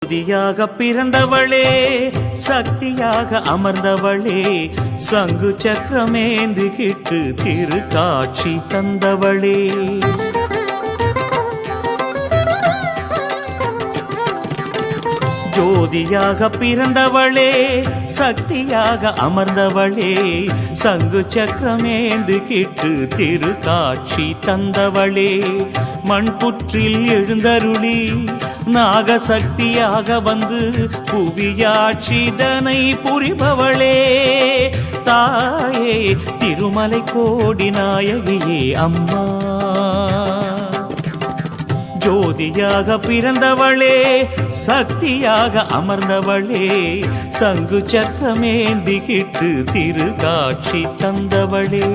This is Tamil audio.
ஜோதியாக பிறந்தவளே, சக்தியாக அமர்ந்தவளே, சங்கு சக்கரமேந்திக்கிட்டு திருக்காட்சி தந்தவளே. ஜோதியாக பிறந்தவளே, சக்தியாக அமர்ந்தவளே, சங்கு சக்கரமேந்திக்கிட்டு திருக்காட்சி தந்தவளே. மண்புற்றில் எழுந்தருளி நாகசக்தியாக வந்து புவியாட்சிதனை புரிபவளே. தாயே திருமலை கோடி நாயகியே அம்மா. ஜோதியாக பிறந்தவளே, சக்தியாக அமர்ந்தவளே, சங்கு சக்கரமேந்திக்கிட்டு திருக்காட்சி தந்தவளே.